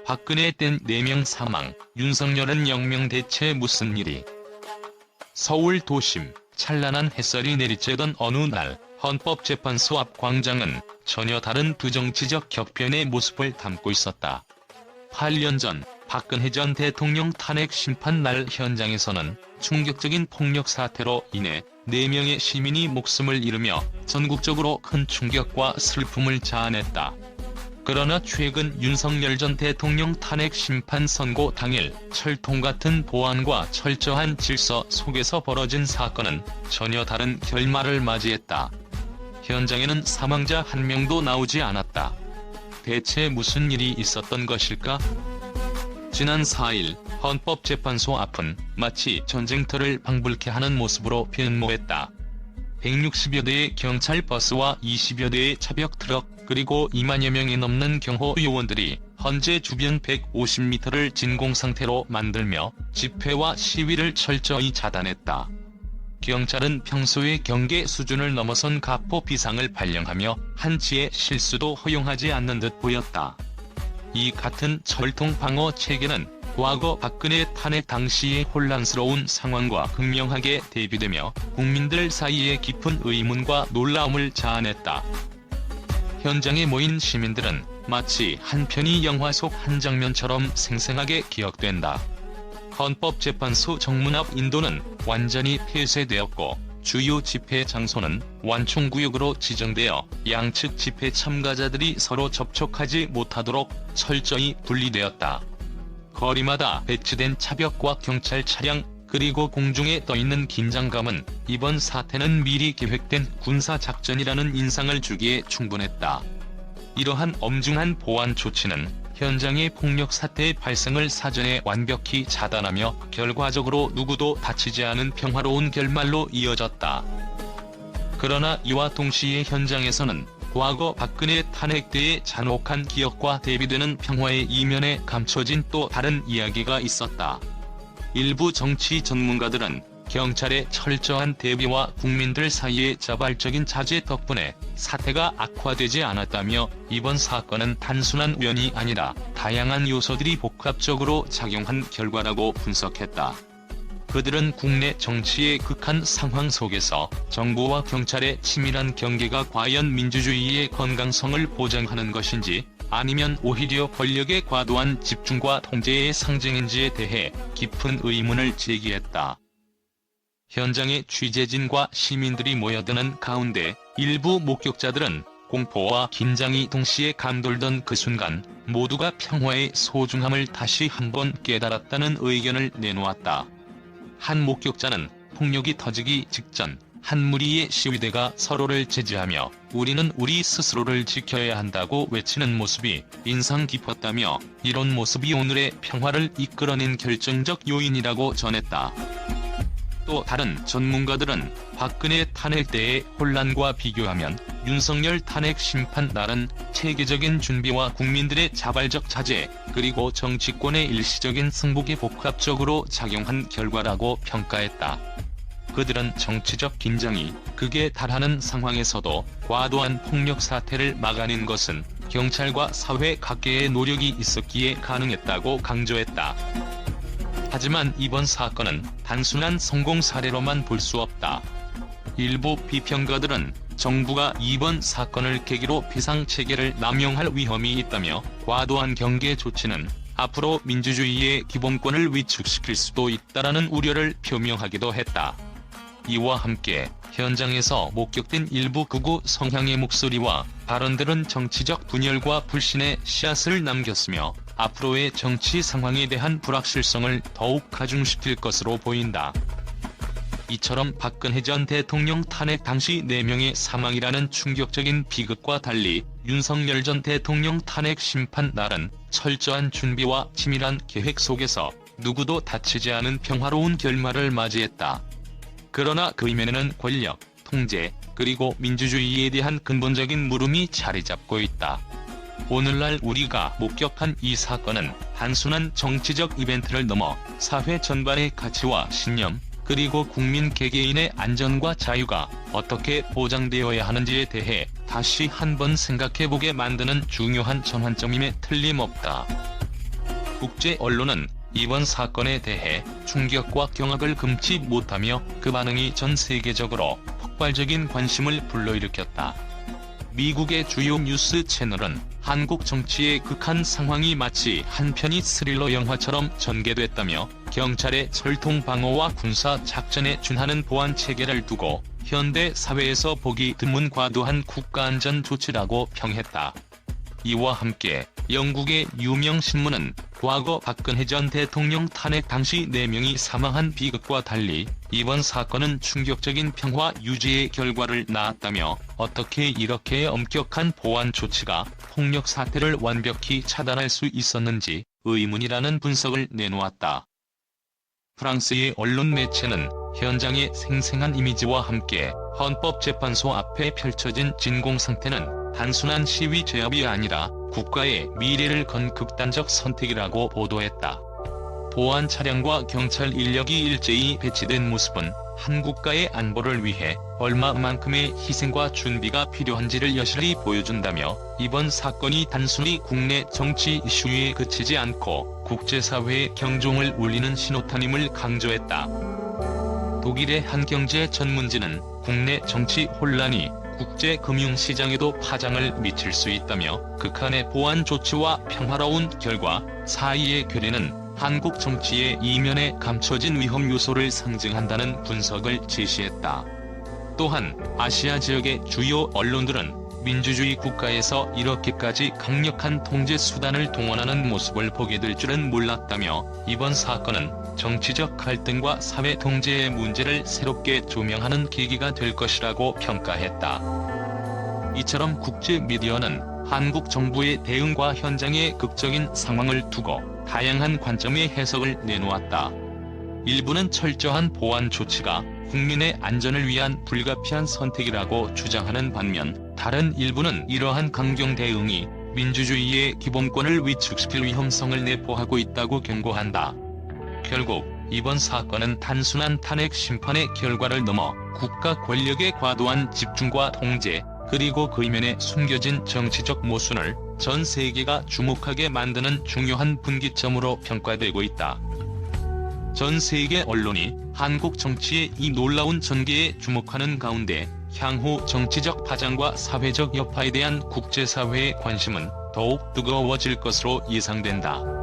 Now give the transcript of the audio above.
박근혜 땐 4명 사망, 윤석열은 0명 대체 무슨 일이? 서울 도심, 찬란한 햇살이 내리쬐던 어느 날, 헌법재판소 앞 광장은 전혀 다른 부정치적 격변의 모습을 담고 있었다. 8년 전 박근혜 전 대통령 탄핵 심판 날 현장에서는 충격적인 폭력 사태로 인해 4명의 시민이 목숨을 잃으며 전국적으로 큰 충격과 슬픔을 자아냈다. 그러나 최근 윤석열 전 대통령 탄핵 심판 선고 당일 철통 같은 보안과 철저한 질서 속에서 벌어진 사건은 전혀 다른 결말을 맞이했다. 현장에는 사망자 한 명도 나오지 않았다. 대체 무슨 일이 있었던 것일까? 지난 4일 헌법재판소 앞은 마치 전쟁터를 방불케 하는 모습으로 변모했다. 160여 대의 경찰 버스와 20여 대의 차벽 트럭 그리고 2만여 명이 넘는 경호 요원들이 헌재 주변 150m를 진공 상태로 만들며 집회와 시위를 철저히 차단했다. 경찰은 평소의 경계 수준을 넘어선 가포 비상을 발령하며 한치의 실수도 허용하지 않는 듯 보였다. 이 같은 철통 방어 체계는 과거 박근혜 탄핵 당시의 혼란스러운 상황과 극명하게 대비되며 국민들 사이에 깊은 의문과 놀라움을 자아냈다. 현장에 모인 시민들은 마치 한 편의 영화 속 한 장면처럼 생생하게 기억된다. 헌법재판소 정문 앞 인도는 완전히 폐쇄되었고 주요 집회 장소는 완충구역으로 지정되어 양측 집회 참가자들이 서로 접촉하지 못하도록 철저히 분리되었다. 거리마다 배치된 차벽과 경찰 차량 그리고 공중에 떠있는 긴장감은 이번 사태는 미리 계획된 군사작전이라는 인상을 주기에 충분했다. 이러한 엄중한 보안 조치는 현장의 폭력 사태의 발생을 사전에 완벽히 차단하며 결과적으로 누구도 다치지 않은 평화로운 결말로 이어졌다. 그러나 이와 동시에 현장에서는 과거 박근혜 탄핵 때의 잔혹한 기억과 대비되는 평화의 이면에 감춰진 또 다른 이야기가 있었다. 일부 정치 전문가들은 경찰의 철저한 대비와 국민들 사이의 자발적인 자제 덕분에 사태가 악화되지 않았다며 이번 사건은 단순한 우연이 아니라 다양한 요소들이 복합적으로 작용한 결과라고 분석했다. 그들은 국내 정치의 극한 상황 속에서 정부와 경찰의 치밀한 경계가 과연 민주주의의 건강성을 보장하는 것인지 아니면 오히려 권력의 과도한 집중과 통제의 상징인지에 대해 깊은 의문을 제기했다. 현장에 취재진과 시민들이 모여드는 가운데 일부 목격자들은 공포와 긴장이 동시에 감돌던 그 순간 모두가 평화의 소중함을 다시 한번 깨달았다는 의견을 내놓았다. 한 목격자는 폭력이 터지기 직전 한 무리의 시위대가 서로를 제지하며 우리는 우리 스스로를 지켜야 한다고 외치는 모습이 인상 깊었다며 이런 모습이 오늘의 평화를 이끌어낸 결정적 요인이라고 전했다. 또 다른 전문가들은 박근혜 탄핵 때의 혼란과 비교하면 윤석열 탄핵 심판 날은 체계적인 준비와 국민들의 자발적 자제 그리고 정치권의 일시적인 승복이 복합적으로 작용한 결과라고 평가했다. 그들은 정치적 긴장이 극에 달하는 상황에서도 과도한 폭력 사태를 막아낸 것은 경찰과 사회 각계의 노력이 있었기에 가능했다고 강조했다. 하지만 이번 사건은 단순한 성공 사례로만 볼 수 없다. 일부 비평가들은 정부가 이번 사건을 계기로 비상체계를 남용할 위험이 있다며 과도한 경계 조치는 앞으로 민주주의의 기본권을 위축시킬 수도 있다라는 우려를 표명하기도 했다. 이와 함께 현장에서 목격된 일부 극우 성향의 목소리와 발언들은 정치적 분열과 불신의 씨앗을 남겼으며 앞으로의 정치 상황에 대한 불확실성을 더욱 가중시킬 것으로 보인다. 이처럼 박근혜 전 대통령 탄핵 당시 4명의 사망이라는 충격적인 비극과 달리 윤석열 전 대통령 탄핵 심판 날은 철저한 준비와 치밀한 계획 속에서 누구도 다치지 않은 평화로운 결말을 맞이했다. 그러나 그 이면에는 권력, 통제, 그리고 민주주의에 대한 근본적인 물음이 자리 잡고 있다. 오늘날 우리가 목격한 이 사건은 단순한 정치적 이벤트를 넘어 사회 전반의 가치와 신념, 그리고 국민 개개인의 안전과 자유가 어떻게 보장되어야 하는지에 대해 다시 한번 생각해보게 만드는 중요한 전환점임에 틀림없다. 국제 언론은 이번 사건에 대해 충격과 경악을 금치 못하며 그 반응이 전 세계적으로 폭발적인 관심을 불러일으켰다. 미국의 주요 뉴스 채널은 한국 정치의 극한 상황이 마치 한 편의 스릴러 영화처럼 전개됐다며 경찰의 철통 방어와 군사 작전에 준하는 보안 체계를 두고 현대 사회에서 보기 드문 과도한 국가안전 조치라고 평했다. 이와 함께 영국의 유명 신문은 과거 박근혜 전 대통령 탄핵 당시 4명이 사망한 비극과 달리 이번 사건은 충격적인 평화 유지의 결과를 낳았다며 어떻게 이렇게 엄격한 보안 조치가 폭력 사태를 완벽히 차단할 수 있었는지 의문이라는 분석을 내놓았다. 프랑스의 언론 매체는 현장의 생생한 이미지와 함께 헌법재판소 앞에 펼쳐진 진공 상태는 단순한 시위 제압이 아니라 국가의 미래를 건 극단적 선택이라고 보도했다. 보안 차량과 경찰 인력이 일제히 배치된 모습은 한 국가의 안보를 위해 얼마만큼의 희생과 준비가 필요한지를 여실히 보여준다며 이번 사건이 단순히 국내 정치 이슈에 그치지 않고 국제사회의 경종을 울리는 신호탄임을 강조했다. 독일의 한 경제 전문지는 국내 정치 혼란이 국제 금융시장에도 파장을 미칠 수 있다며 극한의 보안 조치와 평화로운 결과 사이의 괴리는 한국 정치의 이면에 감춰진 위험 요소를 상징한다는 분석을 제시했다. 또한 아시아 지역의 주요 언론들은 민주주의 국가에서 이렇게까지 강력한 통제 수단을 동원하는 모습을 보게 될 줄은 몰랐다며 이번 사건은 정치적 갈등과 사회 통제의 문제를 새롭게 조명하는 계기가 될 것이라고 평가했다. 이처럼 국제 미디어는 한국 정부의 대응과 현장의 극적인 상황을 두고 다양한 관점의 해석을 내놓았다. 일부는 철저한 보안 조치가 국민의 안전을 위한 불가피한 선택이라고 주장하는 반면 다른 일부는 이러한 강경 대응이 민주주의의 기본권을 위축시킬 위험성을 내포하고 있다고 경고한다. 결국 이번 사건은 단순한 탄핵 심판의 결과를 넘어 국가 권력의 과도한 집중과 통제, 그리고 그 이면에 숨겨진 정치적 모순을 전 세계가 주목하게 만드는 중요한 분기점으로 평가되고 있다. 전 세계 언론이 한국 정치의 이 놀라운 전개에 주목하는 가운데 향후 정치적 파장과 사회적 여파에 대한 국제사회의 관심은 더욱 뜨거워질 것으로 예상된다.